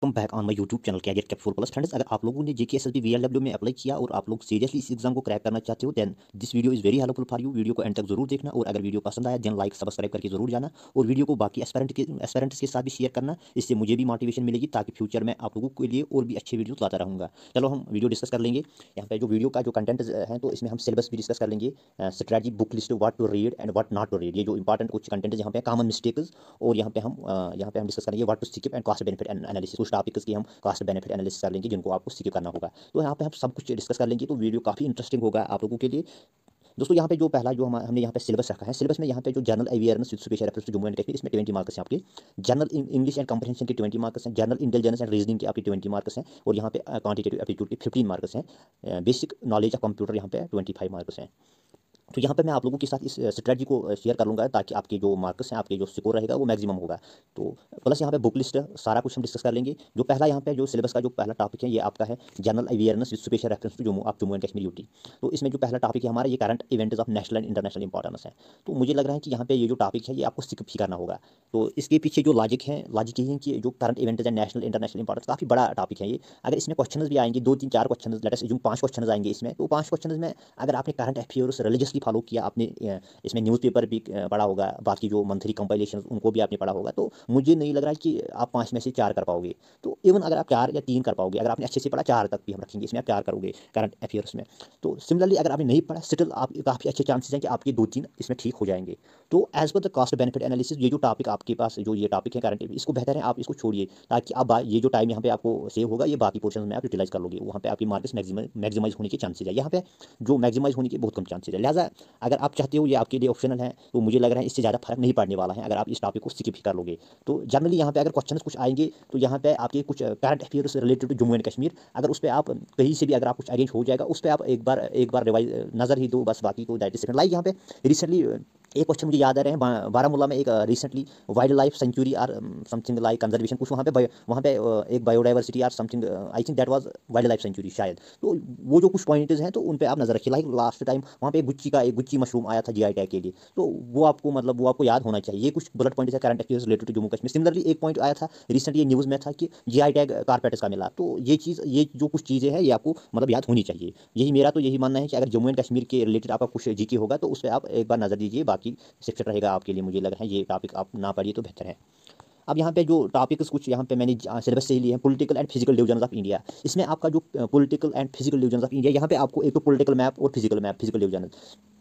Welcome back on my YouTube channel career capsule plus. Friends, अगर आप लोगों ने जेके एसएसबी वीएलडब्ल्यू में अप्लाई किया और आप लोग सीरियसली इस एग्जाम को क्रैक करना चाहते हो, then this video is very helpful for you. Video को एंड तक जरूर देखना और अगर वीडियो पसंद आया देन लाइक सब्सक्राइब करके जरूर जाना और वीडियो को बाकी एस्पिरेंट्स के साथ भी शेयर करना। इससे मुझे भी मोटिवेशन मिलेगी ताकि फ्यूचर में आप लोगों के लिए और भी अच्छे वीडियो लाता रहूँगा। चलो हम वीडियो डिस्कस कर लेंगे। यहाँ पे जो वीडियो का जो कंटेंट है तो इसमें हम सिलेबस भी डिस्कस कर लेंगे, strategy, book list, what to read and what not to read. ये जो इंपॉर्टेंट कुछ कंटेंट है यहाँ पे कॉमन मिस्टेक्स, और यहाँ पे हम डिस्कस करेंगे what to skip and cost benefit analysis. कुछ टॉपिक्स की हम कॉस्ट बेनिफिट एनालिसिस कर लेंगे जिनको आपको स्किप करना होगा। तो यहाँ पे हम सब कुछ डिस्कस कर लेंगे, तो वीडियो काफ़ी इंटरेस्टिंग होगा आप लोगों के लिए। दोस्तों, यहाँ पे जो पहला जो हमने यहाँ पे सिलेबस रखा है, सिलेबस में यहाँ पे जो general awareness with special reference to Jammu and Kashmir, इसमें 20 मार्क्स हैं आपके। जनरल इंग्लिश एंड कंप्रहेंशन के 20 मार्क्स हैं। जनरल इंटेलिजेंस एंड रीजनिंग के आपके 20 मार्क्स हैं और यहाँ पे क्वांटिटेटिव एप्टीट्यूड के 15 मार्क्स हैं। बेसिक नॉलेज ऑफ कंप्यूटर यहाँ पे 25 मार्क्स हैं। तो यहाँ पे मैं आप लोगों के साथ इस स्ट्रेटजी को शेयर कर लूँगा ताकि आपके जो मार्क्स हैं, आपके जो स्कोर रहेगा वो मैक्सिमम होगा। तो प्लस यहाँ पे बुक लिस्ट सारा कुछ हम डिस्कस कर लेंगे। जो पहला यहाँ पे जो सिलेबस का जो पहला टॉपिक है ये आपका है general awareness with special reference to Jammu and Kashmir UT. तो इसमें जो पहला टॉपिक है हमारा, ये current events of national and international importance है। तो मुझे लग रहा है कि यहाँ पे ये जो टॉपिक है ये आपको स्किप ही करना होगा। तो इसके पीछे जो लॉजिक यही है कि जो करंट इवेंट्स है नेशनल इंटरनेशनल इंपॉर्टेंस, काफ़ी बड़ा टॉपिक है ये। अगर इसमें क्वेश्चन भी आएंगे 2 3 4 question, let us assume 5 question आएंगे इसमें, तो 5 क्वेश्चन में अगर आपने करंट अफेयर्स रिलीजियसली फॉलो किया, आपने इसमें न्यूज़पेपर भी पढ़ा होगा, बाकी जो मंथली कंपाइलेशन उनको भी आपने पढ़ा होगा, तो मुझे नहीं लग रहा है कि आप 5 में से 4 कर पाओगे। तो इवन अगर आप 4 या 3 कर पाओगे, अगर आपने अच्छे से पढ़ा, 4 तक भी हम रखेंगे इसमें, आप 4 करोगे करंट अफेयर्स में। तो सिमिलरली अगर आपने नहीं पढ़ा, स्टिल आप काफ़ी अच्छे चांसेस हैं कि आपके 2 3 इसमें ठीक हो जाएंगे। तो as per the cost benefit analysis, ये जो टॉपिक आपके पास जो ये टॉपिक है करंट, इसको बेहतर है आप इसको छोड़िए, ताकि आप ये जो टाइम यहाँ पे आपको सेव होगा ये बाकी पोर्शन में आप यूटिलाइज कर लोगे, वहाँ पे आपकी मार्क्स मैक्सिमाइज होने के चांसेस है। यहाँ पे जो मैक्सिमाइज होने के बहुत कम चांसेस है। लिहाजा अगर आप चाहते हो, ये आपके लिए ऑप्शनल है, तो मुझे लग रहा है इससे ज़्यादा फर्क नहीं पड़ने वाला है अगर आप इस टॉपिक को स्किप ही कर लोगे। तो जनरली यहाँ पे अगर क्वेश्चन कुछ आएंगे तो यहाँ पे आपके कुछ current affairs related to Jammu and Kashmir, अगर उस पर आप कहीं से भी अगर आप कुछ अरेंज हो जाएगा, उस पर आप एक बार रिवाइज नज़र ही दो बस, बाकी को दैट इज सेकंड। लाइक यहाँ पे रिसेंटली एक क्वेश्चन मुझे याद आ रहे हैं, बारामूला में एक रिसेंटली वाइल्ड लाइफ सेंचुरी और समथिंग लाइक कंजर्वेशन, कुछ वहाँ पे एक बायोडाइवर्सिटी और something, I think that was wild life sanctuary शायद। तो वो जो कुछ पॉइंट्स हैं तो उन पे आप नजर रखिए। लाइक लास्ट टाइम वहाँ पे एक गुच्ची मशरूम आया था जीआई टैग के लिए, तो वो आपको याद होना चाहिए। ये कुछ बुलेट पॉइंट्स है current affairs related to Jammu Kashmir. Similarly एक पॉइंट आया था रिसेंटली न्यूज़ में था कि जीआई टैग कारपेटर्स का मिला, तो ये जो कुछ चीज़ें हैं ये आपको याद होनी चाहिए। यही मानना है कि अगर जम्मू एंड कश्मीर के रिलेटेड आपका कुछ जीके होगा तो उस पर आप एक बार नजर दीजिए, बाकी सेक्शन रहेगा आपके लिए। मुझे लग रहा है ये टॉपिक आप ना पढ़िए तो बेहतर है। अब यहाँ पे जो टॉपिक्स कुछ यहाँ पे मैंने सिलेबस से ही लिए हैं, political and physical division of India. इसमें आपका जो political and physical division of India, यहाँ पे आपको एक तो पॉलिटिकल मैप और फिजिकल डिवीजन,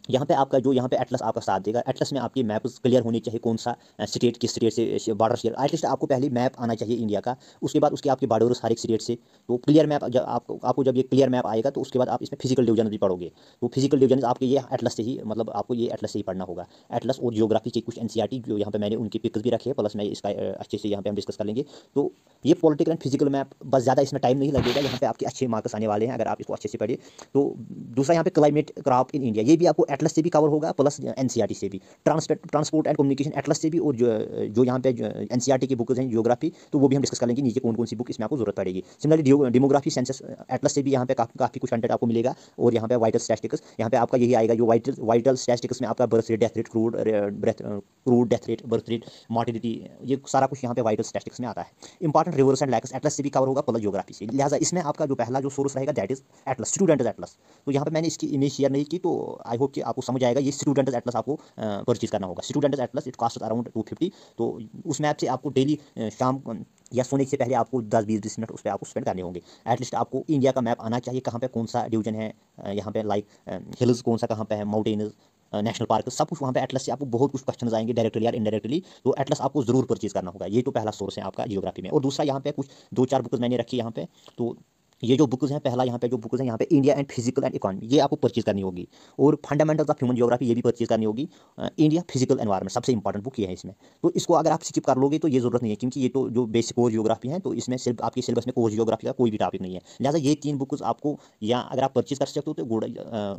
यहाँ पे आपका जो यहाँ पे एटलस आपका साथ देगा। एटलस में आपकी मैप क्लियर होनी चाहिए, कौन सा स्टेट किस स्टेट से बॉर्डर शेयर, एटलीस्ट आपको पहले मैप आना चाहिए इंडिया का। उसके बाद उसके आपके बॉर्डर हर एक स्टेट से, तो क्लियर मैप जब आपको जब ये क्लियर मैप आएगा तो उसके बाद आप इसमें फिजिकल डिवीजन भी पढ़ोगे। तो फिजिकल डिवीजन आपके ये एटलस से ही आपको ये एटलस से ही पढ़ना होगा। एटलस और जियोग्राफी के कुछ एनसीईआरटी जो यहाँ पे मैंने उनकी पिक्स भी रखे हैं, प्लस मैं इसका अच्छे से यहाँ पे हम डिस्कस कर लेंगे। तो ये पॉलिटिकल एंड फिजिकल मैप, बस ज़्यादा इसमें टाइम नहीं लगेगा, यहाँ पे आपके अच्छे मार्क्स आने वाले हैं अगर आप इसको अच्छे से पढ़िए। तो दूसरा यहाँ पे क्लाइमेट क्रॉप इन इंडिया, ये भी आपको एटलस से भी कवर होगा, प्लस एनसीईआरटी से भी, ट्रांसपोर्ट एंड कम्युनिकेशन एटलस से भी, और जो यहाँ पे एनसीईआरटी की बुक्स हैं जियोग्राफी, तो वो भी हम डिस्कस कर लेंगे नीचे कौन कौन सी बुक इसमें आपको जरूरत पड़ेगी। सिमिलरली डेमोग्राफी सेंसस एटलस से भी यहाँ पे काफ़ी कुछ कंटेंट आपको मिलेगा। और यहाँ पे वाइटल स्टैटिस्टिक्स, यहाँ पे आपका यही आएगा जो वाइटल स्टैटिस्टिक्स में आपका birth rate, death rate, crude death rate, birth rate, mortality, ये सारा कुछ यहाँ पे वाइटल स्टैटिस्टिक्स में आता है। Important rivers and lakhs Atlas से भी कवर होगा, प्लस जियोग्राफी से। लिहाजा इसमें आपका जो पहला जो सोर्स रहेगा that is Atlas, student Atlas. तो यहाँ पे मैंने इसकी इमेज शेयर नहीं की, तो आई होप कि आपको समझ आएगा। ये स्टूडेंट एटलस आपको परचेज करना होगा। Student Atlas it cost around 250। तो उस मैप से आपको डेली शाम या सोने से पहले आपको 10 20 मिनट उस पर आपको स्पेंड करने होंगे। एटलीस्ट आपको इंडिया का मैप आना चाहिए, कहाँ पे कौन सा डिवीजन है, यहाँ पे लाइक हिल्स कौन सा कहाँ पे है, माउंटेन्स, नेशनल पार्क, सब कुछ वहाँ पे एटलस से आपको बहुत कुछ क्वेश्चन आएंगे डायरेक्टली या इनडायरेक्टली। तो एटलस आपको जरूर परचेज करना होगा। ये तो पहला सोर्स है आपका जियोग्राफी में। और दूसरा यहाँ पे कुछ 2 4 बुक्स मैंने रखी यहाँ पे। तो ये जो बुक्स हैं, पहला यहाँ पे जो बुक्स हैं यहाँ पे India and physical and economy, ये आपको परचेज करनी होगी। और फंडामेंटल्स ऑफ ह्यूमन जियोग्राफी, ये भी परचेज करनी होगी। इंडिया फिजिकल एनवायरनमेंट सबसे इंपॉर्टेंट बुक ये है इसमें। तो इसको अगर आप स्किप कर लोगे तो ये जरूरत नहीं है, क्योंकि ये तो जो बेसिक कोर जियोग्राफी है, तो इसमें सिर्फ आपके सिलेबस में कोर जियोग्राफी का कोई भी टॉपिक नहीं है। लिहाजा ये 3 बुक्स आपको, या अगर आप परचेज कर सकते हो तो गुड।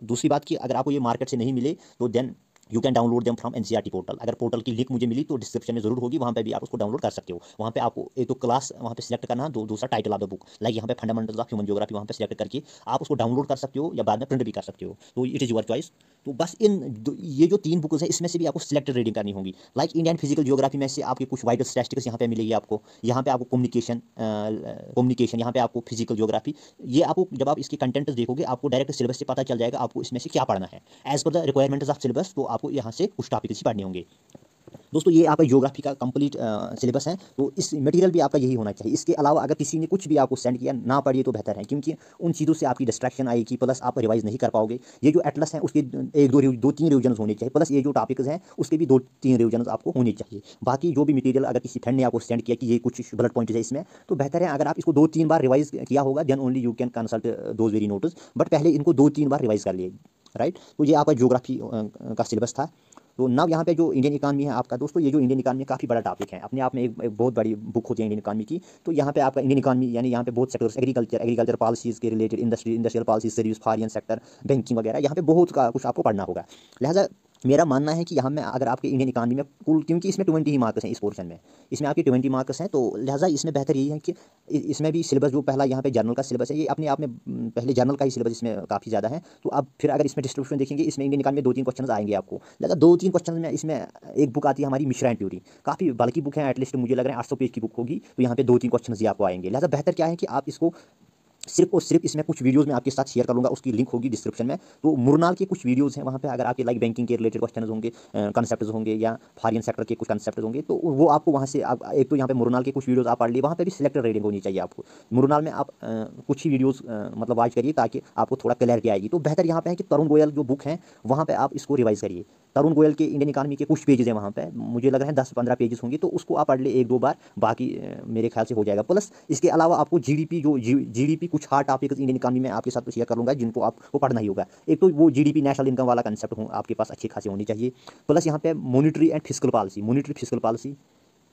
दूसरी बात की, अगर आपको ये मार्केट से नहीं मिले तो then you can download them from NCERT portal. अगर पोर्टल की लिंक मुझे मिली तो डिस्क्रिप्शन में जरूर होगी, वहाँ पे भी आप उसको डाउनलोड कर सकते हो। वहाँ पे आपको एक तो क्लास वहाँ पे सिलेक्ट करना, दूसरा title of the book, like यहाँ पे फंडामेंटल्स ऑफ ह्यूमन जियोग्राफी, वहाँ पे सिलेक्ट करके आप उसको डाउनलोड कर सकते हो या बाद में प्रिंट भी कर सकते हो। तो इट इज़ योर चॉइस। तो बस ये जो 3 बुक्स है इसमें से भी आपको सिलेक्टेड रीडिंग करनी होगी। लाइक इंडियन फिजिकल ज्योग्राफी में से आपके कुछ वाइटल स्टैटिस्टिक्स यहाँ पे मिलेगी आपको, यहाँ पे आपको कम्युनिकेशन यहाँ पे आपको फिजिकल ज्योग्राफी। ये आपको जब आप इसके कंटेंट देखोगे आपको डायरेक्ट सिलेबस से पता चल जाएगा आपको इसमें से क्या पढ़ना है as per the requirements of syllabus. तो आपको यहाँ से कुछ टॉपिक्स ही पढ़ने होंगे। दोस्तों ये आपका ज्योग्राफी का कंप्लीट सिलेबस है, तो इस मटेरियल भी आपका यही होना चाहिए। इसके अलावा अगर किसी ने कुछ भी आपको सेंड किया ना पढ़िए तो बेहतर है, क्योंकि उन चीज़ों से आपकी डिस्ट्रैक्शन आएगी, प्लस आप रिवाइज नहीं कर पाओगे। ये जो एटलस है उसके दो तीन रिविजन होने चाहिए, प्लस ये जो टॉपिक्स हैं उसके भी 2-3 रिविजन आपको होने चाहिए। बाकी जो भी मटेरियल अगर किसी फ्रेंड ने आपको सेंड किया कि ये कुछ बुलेट पॉइंट है इसमें, तो बेहतर है अगर आप इसको 2-3 बार रिवाइज किया होगा, then only you can consult those very notes. But पहले इनको 2-3 बार रिवाइज कर लिए, राइट। तो ये आपका ज्योग्राफी का सिलेबस था। तो नव यहाँ पे जो इंडियन इकानमी है आपका, दोस्तों ये जो इंडियन इकानमी काफ़ी बड़ा टॉपिक है अपने आप में, एक बहुत बड़ी बुक होती है इंडियन इकानमी की। तो यहाँ पे आपका इंडियन इकानमी यानी यहाँ पे बहुत सेक्टर्स, एग्रीकल्चर पॉलिसीज़ के related, industrial policy, service, foreign sector, banking वगैरह, यहाँ पे बहुत का कुछ आपको पढ़ना होगा। लिहाजा मेरा मानना है कि यहाँ में अगर आपके इंडियन इकानमी में कुल, क्योंकि इसमें 20 ही मार्क्स हैं इस पोर्शन में, इसमें आपके 20 मार्क्स हैं, तो लिहाजा इसमें बेहतर यही है कि इसमें भी सिलेबस जो पहला यहाँ पे जर्नल का सिलेबस है, ये अपने आप में पहले जर्नल का ही सिलेबस इसमें काफ़ी ज़्यादा है। तो अब फिर अगर इसमें डिस्ट्रीब्यूशन देखेंगे, इसमें इंडियन इकानमी में 2-3 क्वेश्चन आएंगे आपको। लिहाजा 2-3 क्वेश्चन में इसमें एक बुक आती है हमारी मिश्रा एंड ट्यूरी, काफ़ी बल्कि बुक है, एटलीस्ट मुझे लग रहा है 800 पेज की बुक होगी। तो यहाँ पे 2-3 क्वेश्चन ही आपको आएंगे। लिहाजा बेहतर क्या है कि आप इसको सिर्फ और सिर्फ, इसमें कुछ वीडियोस में आपके साथ शेयर करूंगा, उसकी लिंक होगी डिस्क्रिप्शन में। तो मुरनाल के कुछ वीडियोस हैं वहाँ पे, अगर आपके लाइक बैंकिंग के रिलेटेड क्वेश्चन होंगे, कंसेप्ट होंगे, या फॉरेन सेक्टर के कुछ कंसेप्ट होंगे, तो वो आपको वहाँ से आप एक तो यहाँ पे मुरनाल के कुछ वीडियोस आप पढ़ लिए, वहाँ पे भी सिलेक्टेड रीडिंग होनी चाहिए आपको। मुरनाल में आप कुछ ही वीडियोज़ मतलब वॉच करिए ताकि आपको थोड़ा क्लैरिटी आएगी। तो बेहतर यहाँ पे है कि तरुण गोयल जो बुक है वहाँ पर आप इसको रिवाइज करिए। तरुण गोयल के इंडियन इकानमी के कुछ पेजेस हैं वहाँ पे, मुझे लग रहा है 10-15 पेजेस होंगे, तो उसको आप पढ़ ले 1-2 बार, बाकी मेरे ख्याल से हो जाएगा। प्लस इसके अलावा आपको जीडीपी कुछ हार्ड टॉपिक्स इंडियन इकानमी में आपके साथ शेयर करूँगा जिनको आपको पढ़ना ही होगा। एक तो वो जीडीपी नेशनल इनकम वाला कंसेप्ट आपके पास अच्छी खासी होनी चाहिए। प्लस यहाँ पे मॉनिटरी फिजिकल पॉलिसी,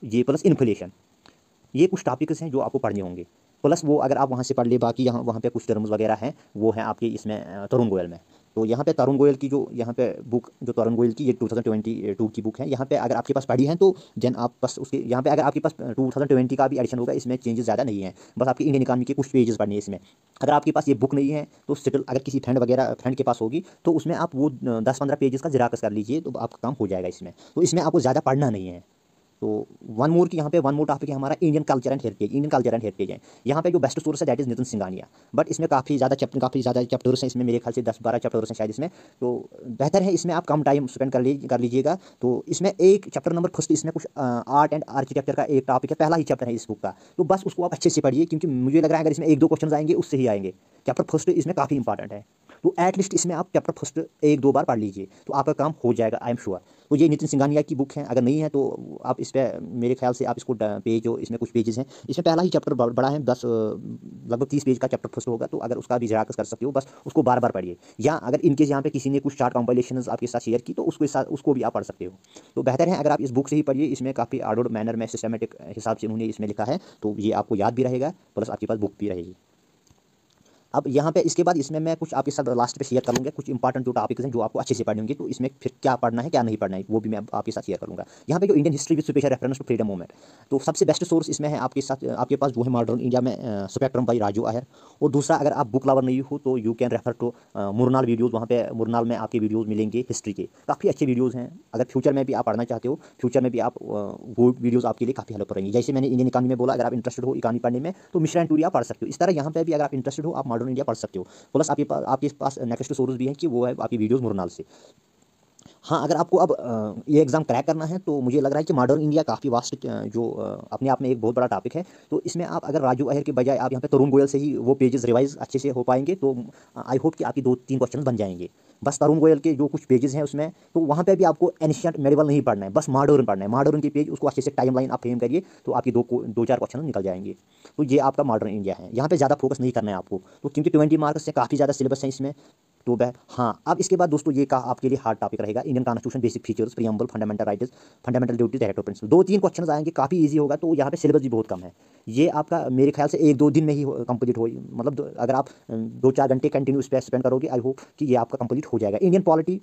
ये प्लस इन्फ्लेशन, ये कुछ टॉपिक्स हैं जो आपको पढ़ने होंगे। प्लस वो अगर आप वहाँ से पढ़ ले, बाकी वहाँ पे कुछ टर्म्स वगैरह हैं वो हैं आपके इसमें तरुण गोयल में। तो यहाँ पे तरुण गोयल की जो यहाँ पे बुक, जो तरुण गोयल की ये 2022 की बुक है, यहाँ पे अगर आपके पास पढ़ी है तो देन आप बस उसके यहाँ पे अगर आपके पास 2020 का भी एडिशन होगा, इसमें चेंजेस ज़्यादा नहीं है, बस आपकी इंडियन इकानमी के कुछ पेजेस पढ़नी है इसमें। अगर आपके पास ये बुक नहीं है तो सेटल, अगर किसी फ्रेंड के पास होगी तो उसमें आप वो 10-15 पेजेस का ज़ेरॉक्स कर लीजिए, तो आपका काम हो जाएगा इसमें। तो इसमें आपको ज़्यादा पढ़ना नहीं है। तो वन मोर टॉपिक है हमारा इंडियन कल्चर एंड हेरिटेज है। यहाँ पे जो बेस्ट सोर्स है that is Nitin Singhania, but इसमें काफ़ी ज़्यादा चैप्टर्स हैं इसमें, मेरे ख्याल से 10-12 चैप्टर्स हैं शायद इसमें। तो बेहतर है इसमें आप कम टाइम स्पेंड कर लीजिएगा। तो इसमें एक चैप्टर नंबर फर्स्ट, इसमें कुछ आर्ट एंड आर्किटेक्चर का एक टॉपिक है, पहला ही चैप्टर है इस बुक का, तो बस उसको आप अच्छे से पढ़िए, क्योंकि मुझे लग रहा है अगर इसमें 1-2 क्वेश्चन आएंगे उससे ही आएंगे। चैप्टर फर्स्ट इसमें काफ़ी इंपॉर्टेंट है, तो एटलीस्ट इसमें आप चैप्टर फर्स्ट 1-2 बार पढ़ लीजिए, तो आपका काम हो जाएगा, आई एम श्योर। तो ये नितिन सिंघानिया की बुक है, अगर नहीं है तो आप इस पर मेरे ख्याल से आप इसको पेज, जो इसमें कुछ पेजेस हैं, इसमें पहला ही चैप्टर बड़ा है, लगभग 30 पेज का चैप्टर फर्स्ट होगा, तो अगर उसका भी ज़ेरॉक्स कर सकते हो, बस उसको बार बार पढ़िए। या अगर इनकेस यहाँ पे किसी ने कुछ शार्ट कॉम्पाइलेशन आपके साथ शेयर की तो उसको भी आप पढ़ सकते हो। तो बेहतर है अगर आप इस बुक से ही पढ़िए, इसमें काफ़ी ऑर्डर्ड मैनर में सिस्टमेटिक हिसाब से उन्होंने इसमें लिखा है, तो ये आपको याद भी रहेगा, प्लस आपके पास बुक भी रहेगी। अब यहाँ पे इसके बाद इसमें मैं कुछ आपके साथ लास्ट पे शेयर करूँगा कुछ इंपॉर्टेंट जो टॉपिक्स हैं जो आपको अच्छे से पढ़ने होंगे, तो इसमें फिर क्या पढ़ना है क्या नहीं पढ़ना है वो भी मैं आपके साथ शेयर करूँगा। यहाँ पे जो Indian history with special reference to freedom movement, तो सबसे बेस्ट सोर्स इसमें है आपके पास जो है मॉडर्न इंडिया में स्पेक्ट्रम बाई राजू अय्यर। और दूसरा, अगर आप बुक लवर नहीं हो तो you can refer to Mrunal videos, वहाँ पे मुरनाल में आपके वीडियोज़ मिलेंगे हिस्ट्री के, काफ़ी अच्छे वीडियोज़ हैं। अगर फ्यूचर में भी आप पढ़ना चाहते हो, फ्यूचर में भी आप वो वीडियोज़ आपके लिए काफ़ी हेल्प करेंगी। जैसे मैंने इंडियन इकानमी में बोला, अगर आप इंटरेस्टेड हो इकानमी पढ़ने में तो मिश्रा एंड टूरी आप पढ़ सकते हो। इस तरह यहाँ पे भी अगर आप इंटरेस्टेड हो आप मॉडर्न इंडिया पढ़ सकते हो। प्लस आपके पास नेक्स्ट सोर्स भी है कि वो है आपकी वीडियोस मुरनाल से। हाँ, अगर आपको अब ये एग्ज़ाम क्रैक करना है तो मुझे लग रहा है कि मॉडर्न इंडिया काफ़ी वास्ट, जो अपने आप में एक बहुत बड़ा टॉपिक है, तो इसमें आप अगर राजू अय्यर के बजाय आप यहाँ पे तरुण गोयल से ही वो पेजेस रिवाइज अच्छे से हो पाएंगे, तो आई होप कि आपकी 2-3 क्वेश्चन बन जाएंगे। बस तरुण गोयल के जो कुछ पेजेस हैं उसमें, तो वहाँ पे भी आपको एंशिएंट मेडिवल नहीं पढ़ना है, बस मॉडर्न पढ़ना है। मॉडर्न के पेज उसको अच्छे से टाइम लाइन आप फ्रेम करिए, तो आपकी 2-4 क्वेश्चन निकल जाएंगे। तो ये आपका मॉडर्न इंडिया है, यहाँ पे ज़्यादा फोकस नहीं करना है आपको, तो क्योंकि 20 मार्क्स से काफ़ी ज़्यादा सिलेबस है इसमें। तो हाँ, अब इसके बाद दोस्तों ये आपके लिए हार्ड टॉपिक रहेगा, Indian constitution, basic features, preamble, fundamental rights, fundamental duties, directive principle. 2-3 question आएंगे, काफ़ी इजी होगा। तो यहाँ पे सिलेबस भी बहुत कम है, ये आपका मेरे ख्याल से 1-2 दिन में ही कंप्लीट हो, मतलब अगर आप 2-4 घंटे कंटिन्यू इस पर स्पेंड करोगे, आई होप कि ये आपका कंप्लीट हो जाएगा। इंडियन पॉलिटी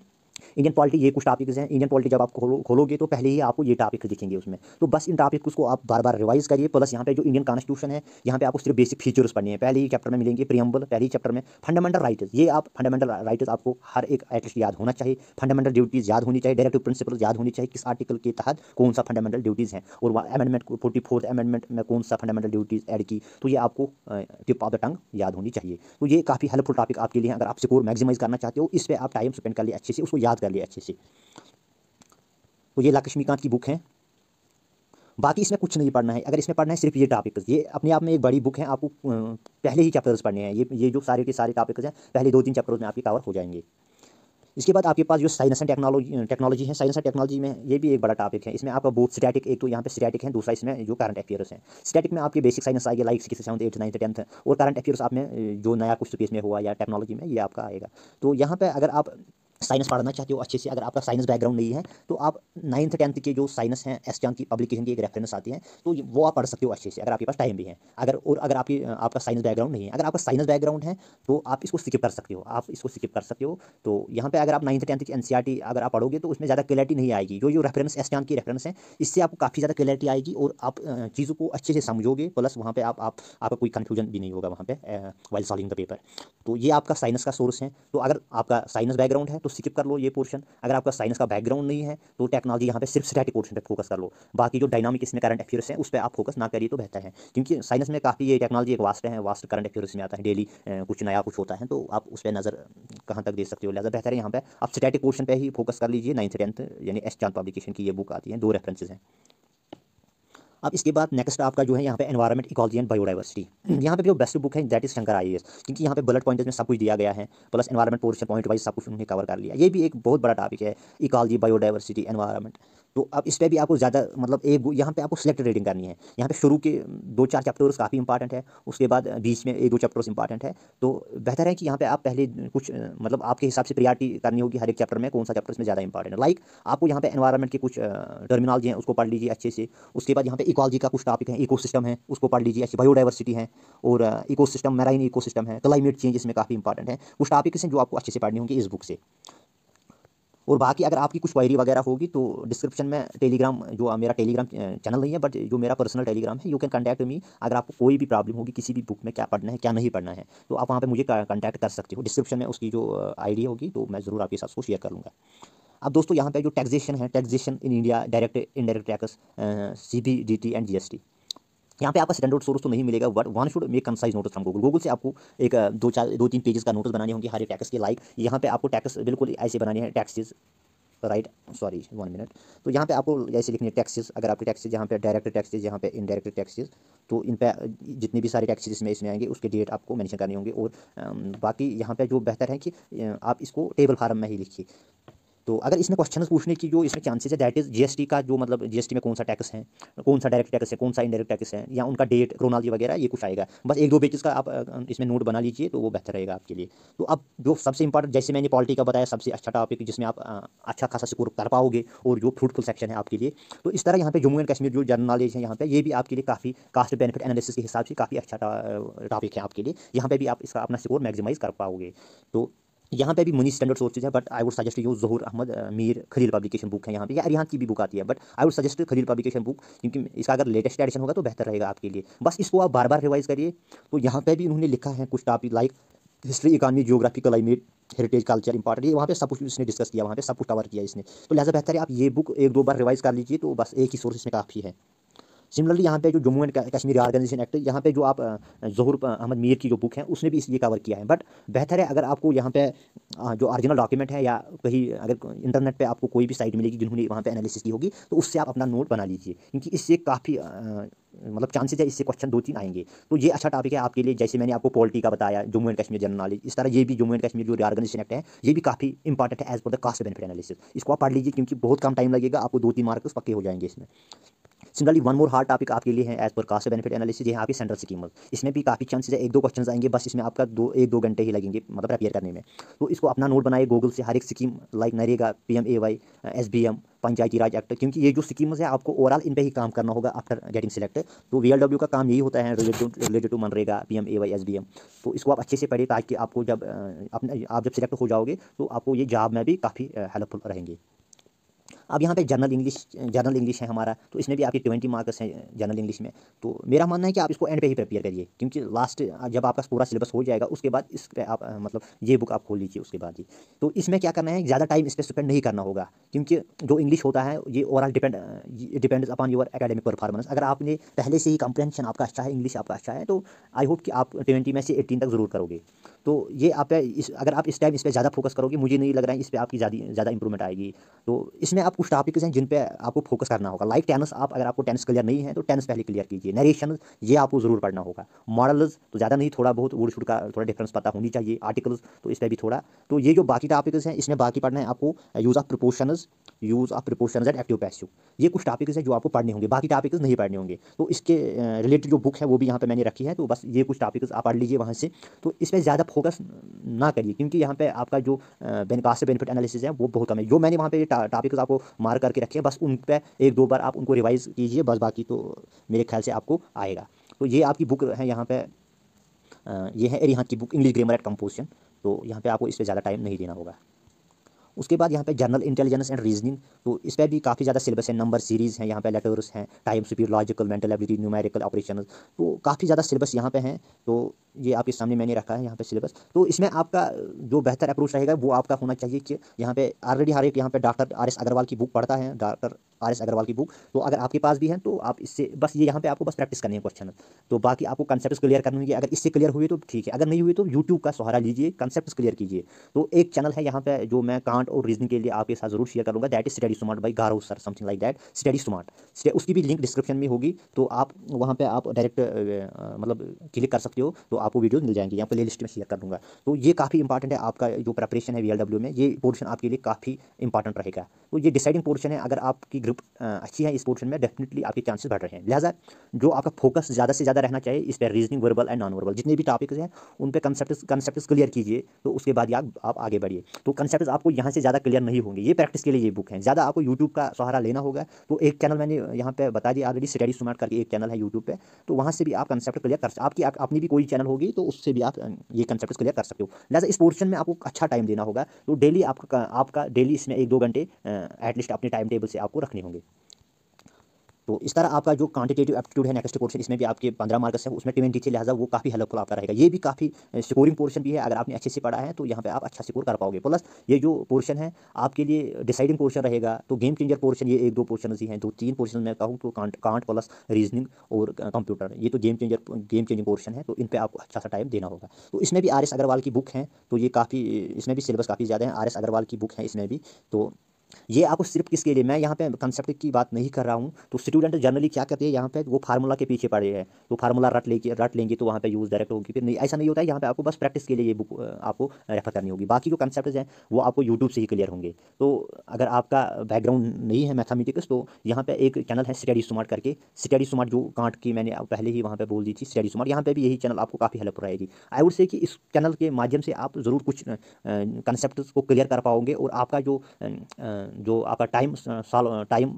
इंडियन पॉलिटी ये कुछ टॉपिक्स हैं। इंडियन पॉलिटी जब आप खोलोगे तो पहले ही आपको ये टॉपिक्स दिखेंगे उसमें। तो बस इन टॉपिक्स को आप बार बार रिवाइज करिए। प्लस यहाँ पे जो इंडियन कॉन्स्टिट्यूशन है, यहाँ पे आपको सिर्फ बेसिक फीचर्स पढ़ने हैं। पहले ही चैप्टर में मिलेंगे प्रियम्बल, पहले ही चैप्टर में फंडामेंटल राइट्स। ये आप फंडामेंटल राइट्स आपको हर एक एटलीस्ट याद होना चाहिए। फंडामेंटल ड्यूटीज याद होनी चाहिए, डायरेक्टिव प्रिंसिपल याद होनी चाहिए, किस आर्टिकल के तहत कौन सा फंडामेंटल ड्यूटीज़ हैं, और अमेंडमेंट 44th अमेंडमेंट में कौन सा फंडामेंटल ड्यूटीज़ ऐड की। तो ये आपको टिप ऑफ द टंग याद होनी चाहिए। तो ये काफ़ी हेल्पफुल टॉपिक आपके लिए। अगर आप स्कोर मैक्सिमाइज करना चाहते हो, इस पर आप टाइम स्पेंड कर लिए अच्छे से, उसको याद कर लिए अच्छे से। तो ये लक्ष्मीकांत की बुक है। बाकी इसमें कुछ नहीं पढ़ना है। अगर इसमें पढ़ना है सिर्फ ये टॉपिक्स, ये अपने आप में एक बड़ी बुक है। आपको पहले ही चैप्टर्स पढ़ने हैं। ये जो सारे के सारे टॉपिक्स हैं, पहले 2-3 चैप्टर्स में आपके कवर हो जाएंगे। इसके बाद आपके पास जो साइंस एंड टेक्नोलॉजी है, साइंस एंड टेक्नोलॉजी में ये भी एक बड़ा टॉपिक है। इसमें आपका बहुत स्टैटिक, एक तो यहाँ पे स्टैटिक है, दूसरा इसमें जो करंट अफेयर्स हैं। स्टैटिक में आपके बेसिक साइंस आएगी, like 6th 7th 8th 9th 10th, और करंट अफेयर्स आप में जो नया कुछ स्पेस में हुआ या टेक्नोलॉजी में, ये आपका आएगा। तो यहाँ पे अगर आप साइंस पढ़ना चाहते हो अच्छे से, अगर आपका साइंस बैकग्राउंड नहीं है, तो आप 9th 10th के जो साइंस हैं, एस चांद की पब्लिकेशन की एक रेफरेंस आती है, तो वो आप पढ़ सकते हो अच्छे से, अगर आपके पास टाइम भी है। अगर आपका साइंस बैकग्राउंड नहीं है, अगर आपका साइंस बैकग्राउंड है तो आप इसको स्किप कर सकते हो, तो यहाँ पे अगर आप 9th 10th की एनसीईआरटी अगर आप पढ़ोगे तो उसमें ज़्यादा क्लैरिटी नहीं आएगी। जो रेफरेंस एस चांद की रेफरेंस है, इससे आपको काफ़ी ज़्यादा क्लैरिटी आएगी और आप चीज़ों को अच्छे से समझोगे। प्लस वहाँ पे आपका कोई कन्फ्यूजन भी नहीं होगा वहाँ पे वाइल सॉल्विंग द पेपर। तो ये आपका साइंस का सोर्स है। तो अगर आपका साइंस बैकग्राउंड है तो स्किप कर लो ये पोर्शन। अगर आपका साइंस का बैकग्राउंड नहीं है तो टेक्नोलॉजी यहाँ पे सिर्फ स्टैटिक पोर्शन पे फोकस कर लो। बाकी जो डायनामिक इसमें करंट अफेयर्स हैं, उस पर आप फोकस ना करिए तो बेहतर है, क्योंकि साइंस में काफ़ी ये टेक्नोलॉजी एक वास्ट करंट अफेयर्स में आता है। डेली कुछ नया कुछ होता है, तो आप उस पर नज़र कहाँ तक दे सकते हो। लिहाजा बेहतर है यहाँ पे आप स्टैटिक पोर्शन पे ही फोकस कर लीजिए। 9th 10th यानी एस चांद पब्लिकेशन की ये बुक आती है, 2 रेफरेंसेज हैं। अब इसके बाद नेक्स्ट आपका जो है यहाँ पे एनवायरनमेंट, इकोलॉजी एंड बायोडाइवर्सिटी। यहाँ पे जो बेस्ट बुक है दैट इज शंकर आईएएस, क्योंकि यहाँ पे बुलेट पॉइंट्स में सब कुछ दिया गया है। Plus environment portion point wise सब कुछ उन्होंने कवर कर लिया। ये भी एक बहुत बड़ा टॉपिक है, इकोलॉजी, बायोडाइवर्सिटी, एनवायरनमेंट। तो अब इस पर भी आपको ज़्यादा मतलब यहाँ पे आपको सिलेक्टेड रीडिंग करनी है। यहाँ पे शुरू के 2-4 चैप्टर्स काफ़ी इंपॉर्टेंट है, उसके बाद बीच में 1-2 चैप्टर्स इंपॉर्टेंट है। तो बेहतर है कि यहाँ पे आप पहले कुछ मतलब आपके हिसाब से प्रायोरिटी करनी होगी हर एक चैप्टर में, कौन सा चैप्टर इसमें ज़्यादा इंपॉर्टेंट है। लाइक आपको यहाँ पे एनवायरनमेंट के कुछ टर्मिनोलॉजी हैं, उसको पढ़ लीजिए अच्छे से। उसके बाद यहाँ पे इकोलॉजी का कुछ टॉपिक है, इकोसिस्टम है, उसको पढ़ लीजिए अच्छी। बायोडाइवर्सिटी है और इकोसिस्टम, मैराइन इकोसिस्टम है, क्लाइमेट चेंज इसमें काफ़ी इंपॉर्टेंट है। कुछ टॉपिक्स हैं जो आपको अच्छे से पढ़ने होंगे इस बुक से। और बाकी अगर आपकी कुछ क्वेरी वगैरह होगी तो डिस्क्रिप्शन में टेलीग्राम, जो मेरा टेलीग्राम चैनल नहीं है बट जो मेरा पर्सनल टेलीग्राम है, यू कैन कॉन्टैक्ट मी। अगर आपको कोई भी प्रॉब्लम होगी किसी भी बुक में, क्या पढ़ना है क्या नहीं पढ़ना है, तो आप वहाँ पे मुझे कॉन्टैक्ट कर सकते हो। डिस्क्रिप्शन में उसकी जो आईडी होगी तो मैं ज़रूर आपके साथ उसको शेयर कर लूँगा। अब दोस्तों यहाँ पे जो टैक्सेशन है, taxation in India, direct indirect tax, CBDT and GST, यहाँ पे आपका स्टैंडर्ड सोर्स तो नहीं मिलेगा, but one should make concise notes from Google से आपको एक 2-3 पेजेस का नोट्स बनाने होंगे हर एक टैक्स के। लाइक यहाँ पे आपको टैक्स बिल्कुल ऐसे बनाने हैं, टैक्सेस, राइट, सॉरी 1 मिनट। तो यहाँ पे आपको ऐसे लिखनी है टैक्सेस। अगर आपके टैक्सेस यहाँ पे डायरेक्ट टैक्सेस, यहाँ पे इनडायरेक्ट टैक्सेस, तो इन पे जितने भी सारे टैक्सेस इसमें आएंगे उसके डेट आपको मेंशन करने होंगे। और बाकी यहाँ पे जो बेहतर है कि आप इसको टेबल फार्म में ही लिखिए। तो अगर इसमें क्वेश्चन पूछने की जो इसमें चांसेस है दैट इज GST का, जो मतलब GST में कौन सा टैक्स है, कौन सा डायरेक्ट टैक्स है, कौन सा इनडायरेक्ट टैक्स है, या उनका डेट, क्रोनोलॉजी वगैरह, ये कुछ आएगा। बस 1-2 पेजेस का आप इसमें नोट बना लीजिए तो वो बेहतर रहेगा आपके लिए। तो अब जो सबसे इंपॉर्टेंट, जैसे मैंने पॉलिटी का बताया, सबसे अच्छा टॉपिक जिसमें आप अच्छा खासा स्कोर कर पाओगे और जो फ्रूटफुल सेक्शन है आपके लिए। तो इस तरह यहाँ पे जम्मू एंड कश्मीर जो जनरल नॉलेज है, यहाँ पे ये भी आपके लिए काफ़ी कास्ट बेनिफिट एनालिसिस के हिसाब से काफ़ी अच्छा टॉपिक है आपके लिए। यहाँ पे भी आप इसका अपना स्कोर मैक्सिमाइज कर पाओगे। तो यहाँ पे भी मनी स्टैंडर्ड सोर्सेज है, but I would suggest you Zahoor Ahmad Mir Khalil publication book है यहाँ पे, या अरिहान की भी बुक आती है, but I would suggest Khalil publication book, क्योंकि इसका अगर लेटेस्ट एडिशन होगा तो बेहतर रहेगा आपके लिए। बस इसको आप बार बार रिवाइज करिए। तो यहाँ पे भी उन्होंने लिखा है कुछ topic like history, economy, geography, climate, heritage, culture important, ये वहाँ पे सब कुछ इसने डिस्कस किया, वहाँ पे सब कुछ कवर किया इसने। तो लिहाजा बेहतर है आप ये बुक 1-2 बार रिवाइज कर लीजिए, तो बस एक ही सोर्स इसमें काफ़ी है। सिमिलरली यहाँ पे जो Jammu and Kashmir organisation act, यहाँ पे जो आप ज़हूर अहमद मीर की जो बुक है उसने भी इसलिए कवर किया है। बट बेहतर है अगर आपको यहाँ पे जो ओरिजिनल डॉक्यूमेंट है, या कहीं अगर इंटरनेट पे आपको कोई भी साइट मिलेगी जिन्होंने वहाँ पे एनालिसिस की होगी, तो उससे आप अपना नोट बना लीजिए, क्योंकि इससे काफ़ी मतलब चांसेस है इससे क्वेश्चन 2-3 आएंगे। तो ये अच्छा टॉपिक है आपके लिए। जैसे मैंने आपको पॉलिटी का बताया, Jammu and Kashmir general knowledge, इस तरह ये भी जम्मू एंड कश्मीर जो ऑर्गेनाइजेशन एक्ट है, ये भी काफ़ी इंपॉर्टेंट है as per the cast benefit analysis. इसको आप पढ़ लीजिए, क्योंकि बहुत कम टाइम लगेगा, आपको 2-3 मार्क्स पक्के हो जाएंगे इसमें। Similarly one more hard topic आपके लिए है as per cast benefit analysis, ये है आपके सेंट्रल स्कीम। इसमें भी काफ़ी चांसेस है, एक दो क्वेश्चन आएंगे बस, इसमें आपका 1-2 घंटे ही लगेंगे मतलब प्रिपेयर करने में। तो इसको अपना नोट बनाइए गूगल से, हर एक scheme like NREGA, PMAY, SBM, पंचायती राज एक्ट, क्योंकि ये जो स्कीम्स है आपको ओवरऑल इन पे ही काम करना होगा आफ्टर गेटिंग सिलेक्ट। तो VLW का काम यही होता है रिलेटेड टू मनरेगा, PMAY, SBM। तो इसको आप अच्छे से पढ़िए ताकि आपको जब आप जब सिलेक्ट हो जाओगे तो आपको ये जॉब में भी काफ़ी हेल्पफुल रहेंगे। अब यहाँ पे जनरल इंग्लिश है हमारा, तो इसमें भी आपके 20 मार्क्स हैं जनरल इंग्लिश में। तो मेरा मानना है कि आप इसको एंड पे ही प्रिपेयर करिए, क्योंकि लास्ट जब आपका पूरा सिलेबस हो जाएगा उसके बाद इस पे आप मतलब ये बुक आप खोल लीजिए उसके बाद ही। तो इसमें क्या करना है, ज़्यादा टाइम इस पर स्पेंड नहीं करना होगा, क्योंकि जो इंग्लिश होता है ये overall depends upon your academic performance. अगर आपने पहले से ही कंप्रहेंशन आपका अच्छा है, इंग्लिश आपका अच्छा है, तो आई होप कि आप 20 में से 18 तक ज़रूर करोगे। तो ये आप अगर आप इस टाइम इस पर ज़्यादा फोकस करोगे, मुझे नहीं लग रहा है इस पर आपकी ज़्यादा इंप्रूवमेंट आएगी। तो इसमें आप कुछ टॉपिक्स हैं जिन पे आपको फोकस करना होगा, लाइक टेंस। आप अगर आपको टेंस क्लियर नहीं है तो टेंस पहले क्लियर कीजिए। नरेशन ये आपको जरूर पढ़ना होगा। मॉडल्स तो ज़्यादा नहीं, थोड़ा बहुत वुड शुड का थोड़ा डिफरेंस पता होनी चाहिए। आर्टिकल्स तो इस पर भी थोड़ा। तो ये जो बाकी टॉपिक्स हैं इसमें बाकी पढ़ना है आपको use of prepositions and active passive. ये कुछ टॉपिक्स हैं जो आपको पढ़ने होंगे, बाकी टॉपिक्स नहीं पढ़ने होंगे। तो इसके रिलेटेड जो बुक है वो भी यहाँ पे मैंने रखी है, तो बस ये कुछ टॉपिक्स आप पढ़ लीजिए वहाँ से। तो इस पर ज़्यादा फोकस ना करिए, क्योंकि यहाँ पे आपका जो कास्ट बेनिफिट एनालिसिस है वो बहुत कम है। जो मैंने वहाँ पे टॉपिक्स आपको मार्क करके रखे हैं, बस उन पे 1-2 बार आप उनको रिवाइज कीजिए बस, बाकी तो मेरे ख्याल से आपको आएगा। तो ये आपकी बुक है यहाँ पे, ये है एरिहान की book, English grammar and composition. तो यहाँ पे आपको इस पर ज़्यादा टाइम नहीं देना होगा। उसके बाद यहाँ पे जनरल इंटेलिजेंस एंड रीजनिंग, तो इस पर भी काफ़ी ज़्यादा सिलेबस है। नंबर सीरीज़ हैं यहाँ पे, लेटर्स हैं, time speed, logical, mental ability, numerical operation. तो काफ़ी ज़्यादा सिलेबस यहाँ पे हैं। तो ये आपके सामने मैंने रखा है यहाँ पे सिलेबस। तो इसमें आपका जो बेहतर अप्रोच रहेगा वो आपका होना चाहिए कि यहाँ पे ऑलरेडी हर एक यहाँ पे डॉक्टर RS अग्रवाल की बुक पढ़ता है, डॉक्टर RS अग्रवाल की बुक। तो अगर आपके पास भी है तो आप इससे बस ये यहाँ पे आपको बस प्रैक्टिस करनी है क्वेश्चन। तो बाकी आपको कंसेप्ट क्लियर करने होंगे। अगर इससे क्लियर हुए तो ठीक है, अगर नहीं हुए तो यूट्यूब का सहारा लीजिए, कंसेप्ट क्लियर कीजिए। तो एक चैनल है यहाँ पे जो मैं कांट और रीजनिंग के लिए आपके साथ जरूर शेयर करूँगा, that is study smart by Garo sir, something like that, study smart. उसकी भी लिंक डिस्क्रिप्शन में होगी, तो आप वहाँ पे आप डायरेक्ट मतलब क्लिक कर सकते हो, तो आपको वीडियो मिल जाएंगे। यहाँ प्ले लिस्ट में शेयर कर दूँगा। तो ये काफ़ी इंपॉर्टेंट है, आपका जो प्रिपरेशन है VLW में, ये पोर्शन आपके लिए काफ़ी इंपॉर्टेंट रहेगा। तो ये डिसाइडिंग पोर्शन है, अगर आपकी ग्रुप अच्छी है इस पोर्शन में, डेफिनेटली आपके चांसेस बढ़ रहे हैं। लिहाजा जो आपका फोकस ज़्यादा से ज़्यादा रहना चाहिए इस पर, reasoning, verbal and non verbal जितने भी टॉपिक्स हैं उन पर कंसेप्ट क्लियर कीजिए। तो उसके बाद आप आगे बढ़िए। तो कंसेप्ट आपको यहाँ से ज़्यादा क्लियर नहीं होंगे, ये प्रैक्टिस के लिए ये बुक है। ज़्यादा आपको यूट्यूब का सहारा लेना होगा। तो एक चैनल मैंने यहाँ पे बता दिया ऑलरेडी, स्टडी स्मार्ट करके एक चैनल है यूट्यूब पे, तो वहाँ से भी आप कंसेप्ट क्लियर कर सकते, आपकी अपनी भी कोई चैनल होगी तो उससे भी आप ये कंसेप्ट क्लियर कर सकते हो। लिहाजा इस पोर्शन में आपको अच्छा टाइम देना होगा। तो डेली आपका डेली इसमें 1-2 घंटे एटलीस्ट अपने टाइम टेबल से आपको रखने होंगे। तो इस तरह आपका जो क्वांटिटेटिव एप्टीट्यूड है नेक्स्ट पोर्शन, इसमें भी आपके 15 मार्क्स है, उसमें 20 थे। लिहाजा वो काफ़ी हेल्पफुल आपका रहेगा। ये भी काफ़ी स्कोरिंग पोर्शन भी है, अगर आपने अच्छे से पढ़ा है तो यहाँ पे आप अच्छा स्कोर कर पाओगे। प्लस ये जो पोर्शन है आपके लिए डिसाइडिंग पोर्शन रहेगा। तो गेम चेंजर पोर्शन, ये 1-2 पोर्शन ही हैं, 2-3 पोर्शन मैं कहूँ तो कांट प्लस रीजनिंग और कंप्यूटर, ये तो गेम चेंजिंग पोर्शन है। तो इन पर आपको अच्छा सा टाइम देना होगा। तो इसमें भी RS अग्रवाल की बुक है, तो ये काफ़ी, इसमें भी सिलेबस काफ़ी ज़्यादा है। RS अग्रवाल की बुक है इसमें भी। तो ये आपको सिर्फ किसके लिए, मैं यहाँ पे कंसेप्ट की बात नहीं कर रहा हूँ। तो स्टूडेंट जनरली क्या करते हैं यहाँ पे, वो फार्मूला के पीछे पड़े हैं। तो फार्मूला रट लेंगे तो वहाँ पे यूज़ डायरेक्ट होगी, फिर नहीं, ऐसा नहीं होता है। यहाँ पे आपको बस प्रैक्टिस के लिए ये बुक आपको रेफर करनी होगी। बाकी जो कंसेप्ट हैं वो आपको यूट्यूब से ही क्लियर होंगे। तो अगर आपका बैकग्राउंड नहीं है मैथमेटिक्स, तो यहाँ पे एक चैनल है स्टडी स्मार्ट करके, स्टडी स्मार्ट जो कांट की मैंने पहले ही वहाँ पे बोल दी थी, स्टडी स्मार्ट, यहाँ पे भी यही चैनल आपको काफ़ी हेल्प रहेगी। आई वुड से कि इस चैनल के माध्यम से आप ज़रूर कुछ कंसेप्ट को क्लियर कर पाओगे, और आपका जो आपका time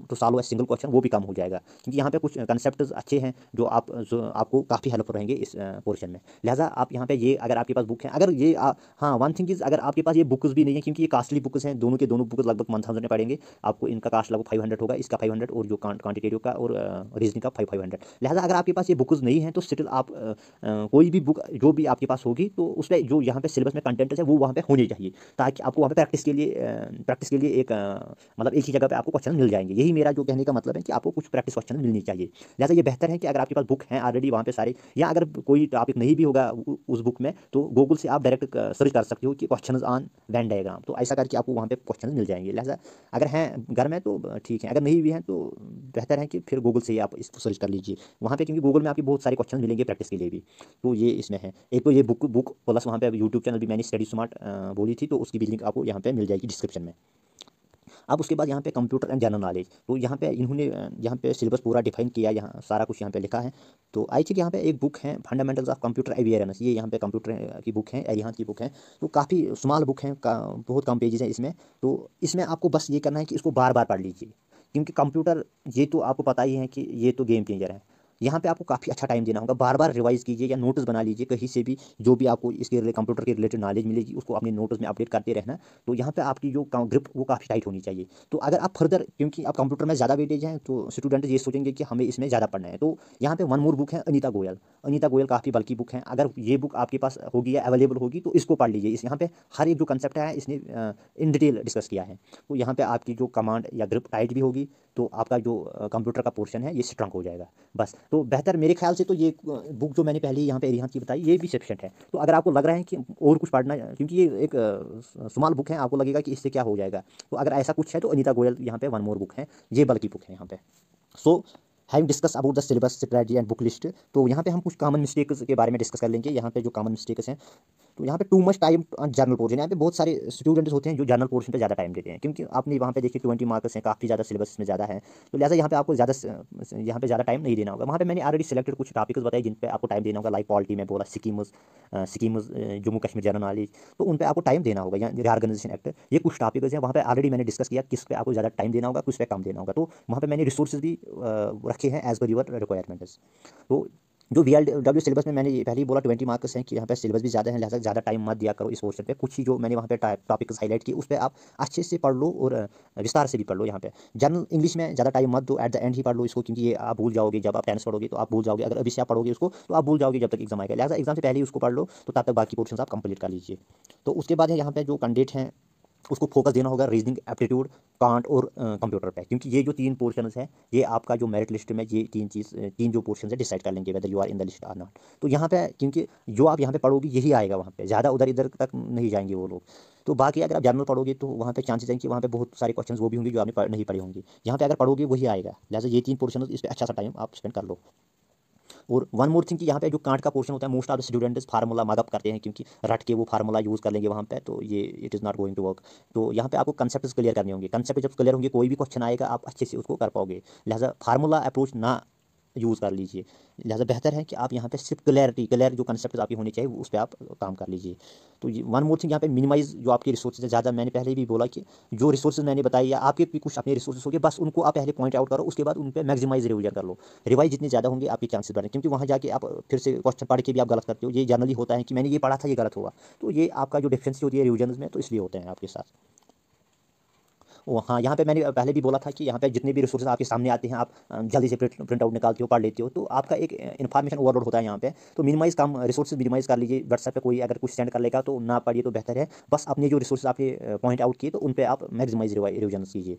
to solve a single question वो भी कम हो जाएगा, क्योंकि यहाँ पे कुछ कंसेप्ट्स अच्छे हैं जो आपको काफ़ी हेल्प रहेंगे इस पोर्शन में। लिहाजा आप यहाँ पे ये, अगर आपके पास बुक है, अगर ये हाँ, वन थिंग इज़, अगर आपके पास ये बुक्स भी नहीं है, क्योंकि ये कास्टली बुक्स हैं, दोनों के दोनों बुक्स लगभग 1000 में पड़ेंगे आपको। इनका कास्ट लगभग 500 होगा, इसका 500, और जो क्वान्टिटेटिव का और रीजनिंग का 500। लिहाजा अगर आपके पास ये बुक्स नहीं है तो स्टिल आप कोई भी बुक जो भी आपके पास होगी, तो उस पर जो यहाँ पे सिलेबस में कंटेंट है वो वहाँ पे होनी चाहिए, ताकि आपको वहाँ पे प्रैक्टिस के लिए एक मतलब एक ही जगह पे आपको क्वेश्चन मिल जाएंगे। यही मेरा जो कहने का मतलब है कि आपको कुछ प्रैक्टिस क्वेश्चन मिलनी चाहिए। लिहाजा ये बेहतर है कि अगर आपके पास बुक है ऑलरेडी वहाँ पे सारे, या अगर कोई टॉपिक नहीं भी होगा उस बुक में, तो गूगल से आप डायरेक्ट सर्च कर सकते हो कि क्वेश्चन ऑन वेन डायग्राम, तो ऐसा करके आपको वहाँ पे क्वेश्चन मिल जाएंगे। लिहाजा अगर हैं घर में तो ठीक है, अगर नहीं भी हैं तो बेहतर है कि फिर गूगल से ही आप इसको सर्च कर लीजिए वहाँ पे, क्योंकि गूगल में आपके बहुत सारे क्वेश्चन मिलेंगे प्रैक्टिस के लिए भी। तो ये इसमें है। एक तो ये बुक प्लस वहाँ पे यूट्यूब चैनल भी मैंने स्टडी स्मार्ट बोली थी, तो उसकी भी लिंक आपको यहाँ पे मिल जाएगी डिस्क्रिप्शन में। अब उसके बाद यहाँ पे कंप्यूटर एंड जनरल नॉलेज, तो यहाँ पे इन्होंने यहाँ पे सिलेबस पूरा डिफाइन किया, यहाँ सारा कुछ यहाँ पे लिखा है। तो आई थिंक यहाँ पे एक बुक है फंडामेंटल्स ऑफ कंप्यूटर अवेयरनेस, ये यहाँ पे कंप्यूटर की बुक है, एरिहान की बुक है। तो काफ़ी स्मॉल बुक है, बहुत कम पेजेस है इसमें। तो इसमें आपको बस ये करना है कि इसको बार बार पढ़ लीजिए, क्योंकि कंप्यूटर ये तो आपको पता ही है कि ये तो गेम चेंजर है। यहाँ पे आपको काफ़ी अच्छा टाइम देना होगा, बार बार रिवाइज कीजिए या नोट्स बना लीजिए कहीं से भी, जो भी आपको इसके कंप्यूटर के रिलेटेड नॉलेज मिलेगी उसको अपने नोट्स में अपडेट करते रहना। तो यहाँ पे आपकी जो ग्रिप वो काफ़ी टाइट होनी चाहिए। तो अगर आप फर्दर, क्योंकि आप कंप्यूटर में ज़्यादा वेटेज हैं, तो स्टूडेंट ये सोचेंगे कि हमें इसमें ज़्यादा पढ़ना है। तो यहाँ पे वन मोर बुक है अनीता गोयल, अनीता गोयल काफ़ी बल्कि बुक है। अगर ये बुक आपके पास होगी या अवेलेबल होगी तो इसको पढ़ लीजिए। इस यहाँ पे हर एक जो कंसेप्ट है इसने इन डिटेल डिस्कस किया है। तो यहाँ पे आपकी जो कमांड या ग्रिप टाइट भी होगी तो आपका जो कंप्यूटर का पोर्शन है ये स्ट्रांग हो जाएगा। बस तो बेहतर मेरे ख्याल से तो ये बुक जो मैंने पहले यहाँ पे एरिहान की बताई ये भी सफिशेंट है। तो अगर आपको लग रहा है कि और कुछ पढ़ना, क्योंकि ये एक स्मॉल बुक है, आपको लगेगा कि इससे क्या हो जाएगा, तो अगर ऐसा कुछ है तो अनीता गोयल यहाँ पे वन मोर बुक है, ये बल्कि बुक है यहाँ पे। So having discuss about the syllabus strategy and book list, तो यहाँ पे हम कुछ कॉमन मिस्टेक्स के बारे में डिस्कस कर लेंगे। यहाँ पे जो कॉमन मिस्टेक्स हैं, तो यहाँ पे too much time journal portion, यहाँ पे बहुत सारे स्टूडेंट्स होते हैं जो जर्नल पोर्शन पे ज़्यादा टाइम देते हैं, क्योंकि आपने वहाँ पे देखिए 20 मार्क्स हैं, काफ़ी ज़्यादा सिलेबस में ज़्यादा है। तो लिहाजा यहाँ पे आपको यहाँ पे ज़्यादा टाइम नहीं देना होगा। वहाँ पे मैंने ऑलरेडी सिलेक्टेड कुछ टॉपिक्स बताए जिन पे आपको टाइम देना होगा, लाइक पॉलिटी में बोला, schemes Jammu Kashmir general knowledge, तो उन पर आपको टाइम देना होगा। या रिऑर्गेनाइजेशन एक्ट, ये कुछ टॉपिक्स हैं, वहाँ पे ऑलरेडी मैंने डिस्कस किया किस पे आपको ज़्यादा टाइम देना होगा, किस पे कम देना होगा। तो वहाँ पे मैंने रिसोर्सेज भी रखे हैं एज पर यूर रिक्वायरमेंट्स। तो जो VLW सिलेबस में मैंने ये पहले ही बोला 20 मार्क्स हैं कि यहाँ पे सिलेबस भी ज़्यादा है, लिहाजा ज़्यादा टाइम मत दिया करो इस पोर्शन पे। कुछ ही जो मैंने वहाँ पे टॉपिक्स हाईलाइट किए उस पर आप अच्छे से पढ़ लो और विस्तार से भी पढ़ लो। यहाँ पे जनरल इंग्लिश में ज़्यादा टाइम मत दो, एट द एंड ही पढ़ लो इसको, क्योंकि ये आप भूल जाओगे जब आप टेंस पढ़ोगे, तो आप भूल जाओगे। अगर अभी से आप पढ़ोगे उसको तो आप भूल जाओगे जब तक एग्जाम आएगा, लिहाजा एग्जाम से पहले ही उसको पढ़ लो, तो तब तक बाकी पोर्शन आप कंप्लीट कर लीजिए। तो उसके बाद यहाँ पे जो कैंडिडेट हैं उसको फोकस देना होगा रीजनिंग, एप्टीट्यूड, कांट और कंप्यूटर पे, क्योंकि ये जो 3 पोर्शंस है ये आपका जो मेरिट लिस्ट में ये 3 जो पोर्शन है डिसाइड कर लेंगे whether you are in the list or not. तो यहाँ पे क्योंकि जो आप यहाँ पे पढ़ोगे यही आएगा, वहाँ पे ज़्यादा उधर इधर तक नहीं जाएंगे वो लोग। तो बाकी अगर आप जनरल पढ़ोगे तो वहाँ पे चांसेस हैं कि वहाँ पे बहुत सारे क्वेश्चंस वो भी होंगे जो आपने नहीं पढ़े होंगे, यहाँ पे अगर पढ़ोगे वही आएगा। लिहाजा ये 3 पोर्शन इस पर अच्छा सा टाइम आप स्पेंड कर लो। और वन मोर थिंग कि यहाँ पे जो कांट का पोर्शन होता है most of the students formula mug up करते हैं, क्योंकि रट के वो फार्मूला यूज़ कर लेंगे वहाँ पे, तो ये it is not going to work. तो यहाँ पे आपको कंसेप्ट क्लियर करने होंगे, कंसेप्ट जब क्लियर होंगे कोई भी क्वेश्चन आएगा आप अच्छे से उसको कर पाओगे। लिहाजा फार्मूला अप्रोच ना यूज़ कर लीजिए। लिहाजा बेहतर है कि आप यहाँ पे सिर्फ क्लियर जो कंसेप्ट आपकी होनी चाहिए उस पर आप काम कर लीजिए। तो ये वन मोर थिंग यहाँ पे मिनिमाइज जो आपके रिसोर्सेज है ज़्यादा, मैंने पहले भी बोला कि जो रिसोर्सेज मैंने बताई या आपके भी कुछ अपने रिसोर्सेज होंगे बस उनको आप पहले पॉइंट आउट करो, उसके बाद उन पर मैक्सिमाइज रिवीजन कर लो। रिवाइज जितने ज़्यादा होंगे आपके चांसेस बढ़ेंगे, क्योंकि वहाँ जाके आप फिर से क्वेश्चन पढ़ के भी आप गलत करते हो। ये जनरली होता है कि मैंने ये पढ़ा था ये गलत हुआ, तो ये आपका जो डिफरेंस होती है रिविजन में, तो इसलिए होते हैं आपके साथ। ओ हाँ, यहाँ पे मैंने पहले भी बोला था कि यहाँ पे जितने भी रिसोर्सेज आपके सामने आते हैं आप जल्दी से प्रिंट आउट निकालते हो, पढ़ लेते हो, तो आपका एक इन्फॉर्मेशन ओवरलोड होता है यहाँ पे। तो मिनिमाइज कम रिसोर्सेज मिनिमाइज कर लीजिए। व्हाट्सएप पे कोई अगर कुछ सेंड कर लेगा तो ना पढ़िए, तो बेहतर है बस अपने जो रिसोर्सेज आपके पॉइंट आउट किए तो उन पर आप मैक्सिमाइज रिविजन कीजिए।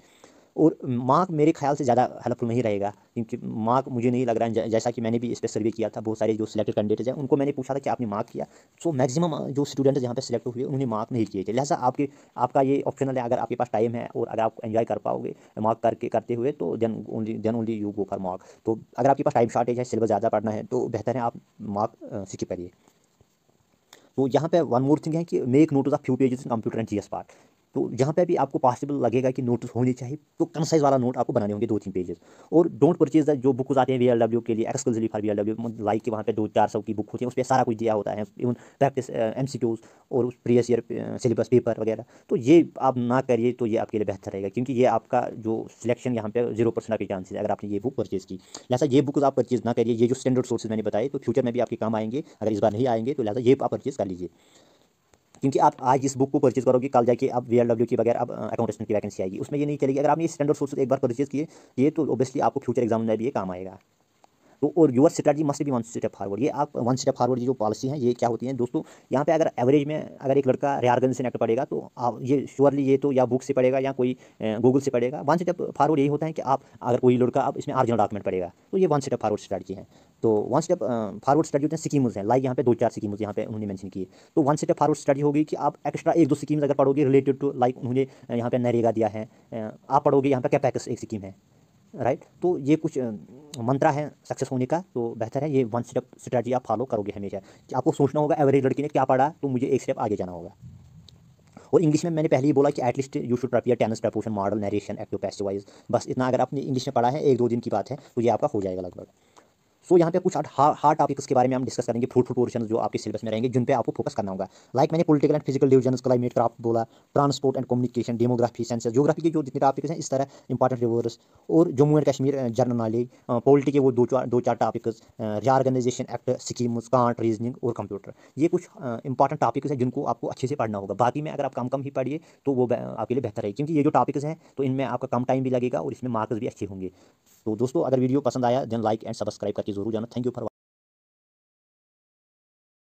और मार्क मेरे ख्याल से ज़्यादा हेल्पफुल नहीं रहेगा, क्योंकि मार्क मुझे नहीं लग रहा है, जैसा कि मैंने भी इस पर सर्वे किया था, बहुत सारे जो सिलेक्टेड कैंडिडेट्स हैं उनको मैंने पूछा था कि आपने मार्क किया, सो मैक्सिमम जो स्टूडेंट्स यहाँ पे सिलेक्ट हुए उन्होंने मार्क नहीं किए थे। लिहाजा आपका ये ऑप्शनल है, अगर आपके पास टाइम है और अगर आप एंजॉय कर पाओगे मार्क करते हुए, तो then only you go for mark. तो अगर आपके पास टाइम शॉर्टेज है, सिलेबस ज़्यादा पढ़ना है, तो बेहतर है आप मार्क स्किप करिए। तो यहाँ पे वन मोर थिंग है कि make note of few pages in computer and GS part. तो जहाँ पे भी आपको पॉसिबल लगेगा कि नोट्स होने चाहिए तो कंसाइज वाला नोट आपको बनाने होंगे 2-3 पेजेस। और डोंट परचेज जो बुक्स आते हैं VLW के लिए, एक्सक्लूसिवली फॉर VLW, लाइक कि वहाँ पे 200-400 की बुक होती है, उस पर सारा कुछ दिया होता है, इवन प्रैक्टिस MCQs और उस प्रीवियस ईयर सिलेबस पेपर वगैरह। तो ये आप ना करिए, तो ये आपके लिए बेहतर रहेगा, क्योंकि ये आपका जो सिलेक्शन यहाँ पे 0% के चांसेस है अगर आपने ये बुक परचेज की। लिहाजा ये बुक आप परचेज ना करिए। ये जो स्टैंडर्ड सोर्सेज मैंने बताए तो फ्यूचर में भी आपके काम आएंगे, अगर इस बार नहीं आएंगे तो लिहाजा ये आप परचेज कर लीजिए, क्योंकि आप आज इस बुक को परचेज करोगे, कल जाके आप VLW के बगैर अब अकाउंटेंट की वैकेंसी आएगी, उसमें ये नहीं चलेगी। अगर आपने स्टैंडर्ड सोर्सेज एक बार परचेज किए ये, तो ऑब्वियसली आपको फ्यूचर एग्जाम में भी ये काम आएगा। तो और your strategy must be one step forward. ये आप वन स्टेप फॉरवर्ड जो पॉलिसी है ये क्या होती है दोस्तों, यहाँ पे अगर एवरेज में अगर एक लड़का रिऑर्गेनाइजेशन एक्ट पढ़ेगा तो आप ये श्योरली ये तो या बुक से पढ़ेगा या कोई गूगल से पढ़ेगा। वन स्टेप फॉरवर्ड यही होता है कि आप अगर कोई लड़का आप इसमें ओरिजिनल डॉक्यूमेंट पढ़ेगा, तो ये वन स्टेप फॉरवर्ड स्ट्रेटजी है। तो वन स्टेप फॉरवर्ड स्ट्रेटजी होते हैं स्कीम्स हैं, लाइक यहाँ पे 2-4 स्कीम्स यहाँ पे उन्होंने मेंशन किए। तो वन स्टेप फॉरवर्ड स्ट्रेटजी होगी कि आप एक्स्ट्रा 1-2 स्कीम्स अगर पढ़ोगे रिलेटेड टू, लाइक उन्होंने यहाँ पे नरेगा दिया है, आप पढ़ोगे यहाँ पे कैपेक्स एक स्कीम है, राइट। तो ये कुछ मंत्रा है सक्सेस होने का, तो बेहतर है ये वन स्टेप स्ट्रेटजी आप फॉलो करोगे हमेशा। कि आपको सोचना होगा एवरेज लड़की ने क्या पढ़ा, तो मुझे एक स्टेप आगे जाना होगा। और इंग्लिश में मैंने पहले ही बोला कि at least you should prepare tennis proportion model narration active passive voice, बस इतना अगर आपने इंग्लिश में पढ़ा है, 1-2 दिन की बात है, तो ये आपका हो जाएगा लगभग। सो यहाँ पे कुछ हार्ड टॉपिक्स के बारे में हम डिस्कस करेंगे, फ्रूटफुल पोर्शन जो आपके सिलेबस में रहेंगे, जिन पे आपको फोकस करना होगा। लाइक मैंने political and physical division, climate craft बोला, transport and communication, demography, census, geography के जो जितने टॉपिक्स हैं, इस तरह इंपॉर्टेंट रिवर्स, और Jammu and Kashmir general knowledge, polity के वो दो चार टॉपिक्स, रीऑर्गेनाइजेशन एक्ट, स्कीम्स, कांट, रीजनिंग और कंप्यूटर। ये कुछ इंपॉर्टेंट टॉपिक्स हैं जिनको आपको अच्छे से पढ़ना होगा। बाकी में अगर आप कम कम ही पढ़िए तो वो आपके लिए बेहतर है, क्योंकि ये जो टॉपिक्स हैं तो इनमें आपका कम टाइम भी लगेगा और इसमें मार्क्स भी अच्छे होंगे। तो दोस्तों, अगर वीडियो पसंद आया देन लाइक एंड सब्सक्राइब करके जरूर जाना। Thank you for